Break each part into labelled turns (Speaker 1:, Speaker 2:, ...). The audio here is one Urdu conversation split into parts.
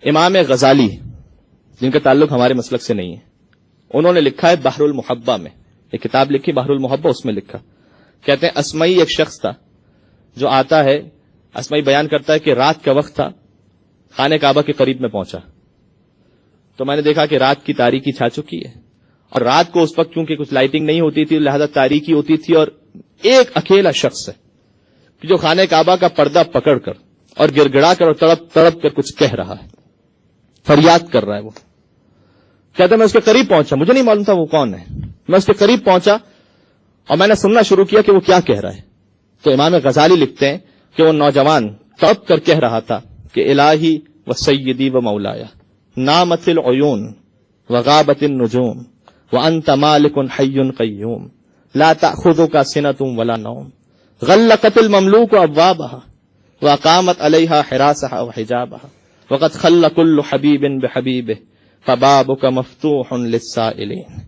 Speaker 1: امام غزالی جن کا تعلق ہمارے مسلک سے نہیں ہے، انہوں نے لکھا ہے بحر المحبہ میں، ایک کتاب لکھی بحر المحبہ، اس میں لکھا، کہتے ہیں اسمعی ایک شخص تھا جو آتا ہے، اسمعی بیان کرتا ہے کہ رات کا وقت تھا، خانہ کعبہ کے قریب میں پہنچا تو میں نے دیکھا کہ رات کی تاریکی چھا چکی ہے، اور رات کو اس وقت چونکہ کچھ لائٹنگ نہیں ہوتی تھی لہذا تاریکی ہوتی تھی، اور ایک اکیلا شخص ہے کہ جو خانہ کعبہ کا پردہ پکڑ کر اور گڑ گڑا کر اور تڑپ تڑپ کر کچھ کہہ رہا ہے، فریاد کر رہا ہے۔ وہ کہتا ہے میں اس کے قریب پہنچا، مجھے نہیں معلوم تھا وہ کون ہے، میں اس کے قریب پہنچا اور میں نے سننا شروع کیا کہ وہ کیا کہہ رہا ہے۔ تو امام غزالی لکھتے ہیں کہ وہ نوجوان تڑپ کر کہہ رہا تھا کہ الہی و سیدی و مولایا نامت العیون وغابت النجوم وانت مالک حی قیوم لا تأخذک سنۃ ولا نوم غلقت المملوک ابوابها واقامت علیہا حراسها وحجابها وقد خل كل حبیب بحبیبہ فبابک مفتوح للسائلین۔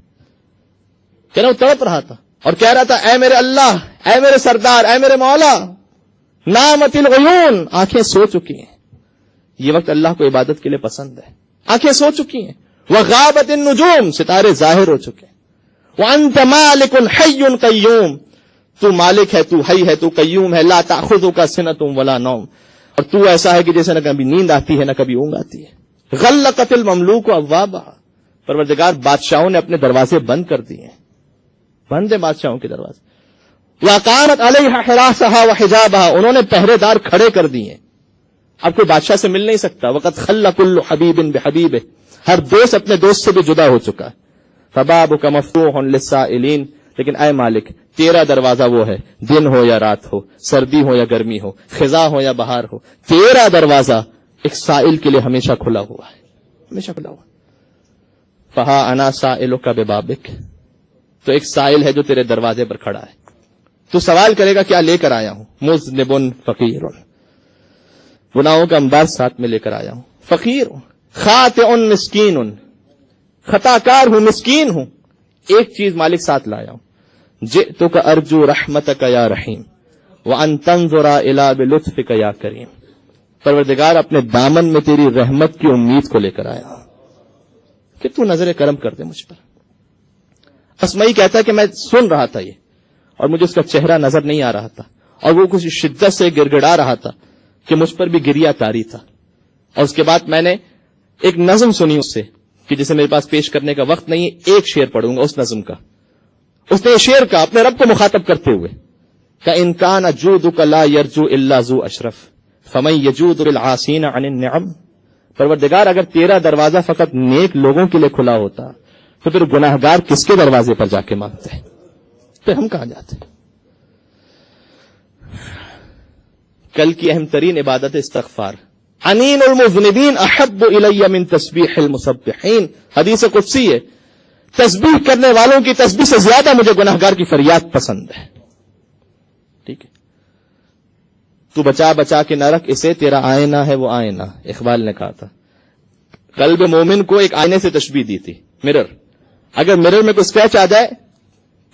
Speaker 1: کہ وہ تڑپ رہا تھا اور کہہ رہا تھا اے میرے اللہ، اے میرے سردار، اے میرے مولا، نامت العیون، آنکھیں سو چکی ہیں، یہ وقت اللہ کو عبادت کے لیے پسند ہے، آنکھیں سو چکی ہیں، وغابت النجوم، ستارے ظاہر ہو چکے ہیں، وانت مالک حی قیوم، تو مالک ہے، تو حی ہے، تو قیوم ہے، لا تأخذک سنۃ ولا نوم، اور تو ایسا ہے کہ جیسے نہ کبھی نیند آتی ہے نہ کبھی اونگ آتی ہے۔ غلقت المملوک ابوابها، پروردگار بادشاہوں نے اپنے دروازے بند کر دیے ہیں، بند ہے بادشاہوں کے دروازے۔ وقامت علیہا حراسها وحجابها، انہوں نے پہرے دار کھڑے کر دیے، اب کوئی بادشاہ سے مل نہیں سکتا۔ وقد خل كل حبیب بحبیبہ، ہر دوست اپنے دوست سے بھی جدا ہو چکا ہے۔ فبابک مفتوح للسائلین، لیکن اے مالک تیرا دروازہ وہ ہے، دن ہو یا رات ہو، سردی ہو یا گرمی ہو، خزاں ہو یا بہار ہو، تیرا دروازہ ایک سائل کے لیے ہمیشہ کھلا ہوا ہے، ہمیشہ کھلا ہوا۔ فہا انا سائلک ببابک، تو ایک سائل ہے جو تیرے دروازے پر کھڑا ہے، تو سوال کرے گا کیا لے کر آیا ہوں؟ مذنب فقیر، گناہوں کا انبار ساتھ میں لے کر آیا ہوں، فقیر ہوں، خاطئ مسکین، خطا کار ہوں، مسکین ہوں، ایک چیز مالک ساتھ لایا ہوں، جئتک ارجو رحمتک یا رحیم وان تنظر الی بلطفک یا کریم، پروردگار اپنے دامن میں تیری رحمت کی امید کو لے کر آیا ہوں کہ تو نظر کرم کر دے مجھ پر۔ اسمعی کہتا ہے کہ میں سن رہا تھا یہ، اور مجھے اس کا چہرہ نظر نہیں آ رہا تھا، اور وہ کچھ شدت سے گڑ گڑا رہا تھا کہ مجھ پر بھی گریہ طاری تھا، اور اس کے بعد میں نے ایک نظم سنی اس سے کہ جسے میرے پاس پیش کرنے کا وقت نہیں ہے، ایک شعر پڑھوں گا اس نظم کا۔ اس نے شعر کا اپنے رب کو مخاطب کرتے ہوئے کہ ان کان جودک لا یرجو الا ذو اشرف فمن یجود للعاصین عن النعم، پروردگار اگر تیرا دروازہ فقط نیک لوگوں کے لیے کھلا ہوتا تو پھر گناہگار کس کے دروازے پر جا کے مانگتے ہیں؟ پھر ہم کہاں جاتے؟ کل کی اہم ترین عبادت استغفار، انین المذنبین احب الی من تسبیح المسبحین، حدیث قدسی ہے، تسبیح کرنے والوں کی تسبیح سے زیادہ مجھے گناہگار کی فریاد پسند ہے۔ ٹھیک ہے، تو بچا بچا کے نہ رکھ اسے، تیرا آئینہ ہے وہ آئینہ، اقبال نے کہا تھا۔ قلب مومن کو ایک آئینے سے تشبیہ دی تھی، مرر، اگر مرر میں کوئی اسکریچ آ جائے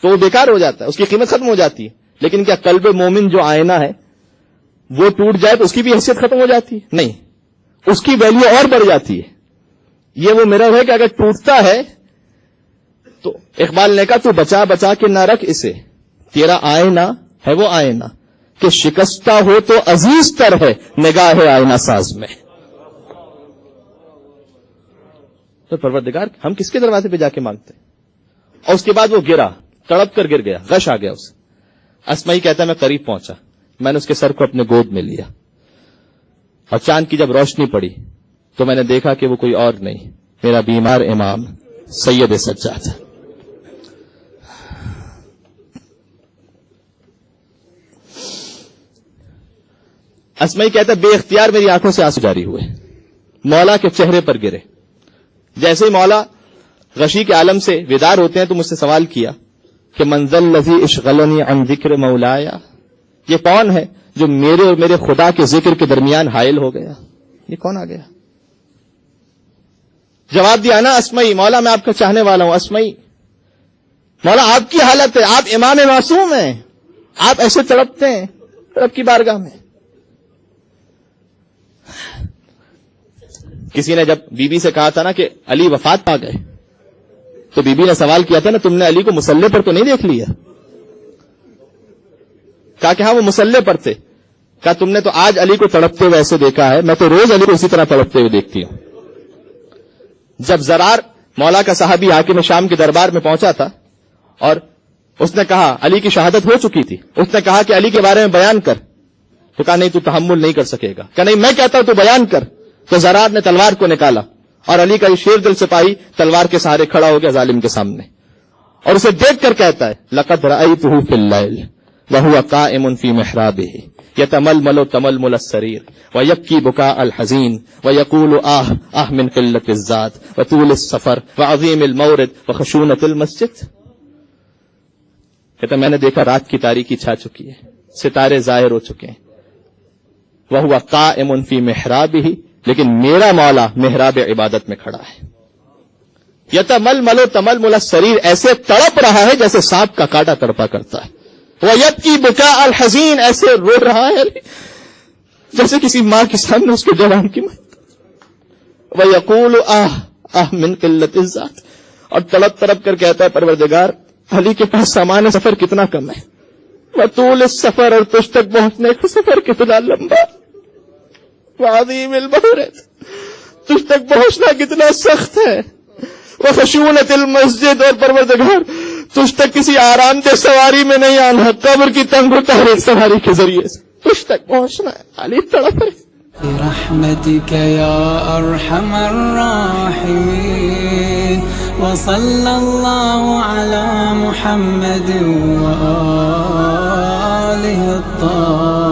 Speaker 1: تو وہ بیکار ہو جاتا ہے، اس کی قیمت ختم ہو جاتی ہے، لیکن کیا قلب مومن جو آئینہ ہے وہ ٹوٹ جائے تو اس کی بھی حیثیت ختم ہو جاتی ہے؟ نہیں، اس کی ویلیو اور بڑھ جاتی ہے۔ یہ وہ مرر ہے کہ اگر ٹوٹتا ہے تو اقبال نے کہا تو بچا بچا کے نہ رکھ اسے، تیرا آئینہ ہے وہ آئینہ کہ شکستہ ہو تو عزیز تر ہے نگاہ آئینہ ساز میں۔ تو پروردگار ہم کس کے دروازے پہ جا کے مانگتے ہیں؟ اور اس کے بعد وہ گرا، تڑپ کر گر گیا، غش آ گیا اسے۔ اسمعی کہتا ہے میں قریب پہنچا، میں نے اس کے سر کو اپنے گود میں لیا، اور چاند کی جب روشنی پڑی تو میں نے دیکھا کہ وہ کوئی اور نہیں، میرا بیمار امام سید سجاد۔ اسمعی کہتا ہے بے اختیار میری آنکھوں سے آنسو جاری ہوئے، مولا کے چہرے پر گرے۔ جیسے ہی مولا غشی کے عالم سے بیدار ہوتے ہیں تو مجھ سے سوال کیا کہ منزل الذی اشغلنی عن ذکر مولایا، یہ کون ہے جو میرے اور میرے خدا کے ذکر کے درمیان حائل ہو گیا؟ یہ کون آ گیا؟ جواب دیا نا اسمعی، مولا میں آپ کا چاہنے والا ہوں۔ اسمعی، مولا آپ کی حالت ہے، آپ امام معصوم ہیں، آپ ایسے تڑپتے ہیں رب کی بارگاہ میں۔ کسی نے جب بی بی سے کہا تھا نا کہ علی وفات پا گئے، تو بی بی نے سوال کیا تھا نا تم نے علی کو مصلی پر تو نہیں دیکھ لیا؟ کہا کہ ہاں وہ مصلی پر تھے. کہا تم نے تو آج علی کو تڑپتے ہوئے ایسے دیکھا ہے، میں تو روز علی کو اسی طرح تڑپتے ہوئے دیکھتی ہوں. جب زرار مولا کا صحابی حاکم شام کے دربار میں پہنچا تھا اور اس نے کہا علی کی شہادت ہو چکی تھی، اس نے کہا کہ علی کے بارے میں بیان کر، تو کہا نہیں تو تحمل نہیں کر سکے گا. کہا نہیں میں کہتا ہوں تو بیان کر. تو زرار نے تلوار کو نکالا اور علی کا یہ شیر دل سپاہی تلوار کے سہارے کھڑا ہو گیا ظالم کے سامنے، اور اسے دیکھ کر کہتا ہے لقد رأيته في الليل وهو قائم في محرابه يتململ تململ السرير ويبكي بكاء الحزين ويقول آه من قلة الذات وطول السفر وعظيم المورد وخشونة المسجد. کہتا میں نے دیکھا رات کی تاریکی چھا چکی ہے، ستارے ظاہر ہو چکے ہیں، وهو قائم في محرابه، لیکن میرا مولا محراب عبادت میں کھڑا ہے. یتململ تململ السریر، ایسے تڑپ رہا ہے جیسے سانپ کا کاٹا تڑپا کرتا ہے. وَيَبْكِي بُكَاءَ الْحَزِينَ، ایسے رو رہا ہے جیسے کسی ماں کے سامنے اس کے جوان کی موت. وَيَقُولُ آہ من قلت الذات، اور تڑپ تڑپ کر کہتا ہے پروردگار علی کے پاس سامان سفر کتنا کم ہے، وطول السفر، اور تجھ تک پہنچنے کا سفر کتنا لمبا، وعظیم المورد، تجھ تک پہنچنا کتنا سخت ہے، وخشونت المسجد، اور پروردگار تجھ تک کسی آرام دہ سواری میں نہیں آنا، قبر کی تنگ اتاری سواری کے ذریعے سے تجھ تک پہنچنا ہے. علی تڑپ ہے.
Speaker 2: برحمتك يا أرحم الراحمين وصلى الله على محمد وآله الطاهرين.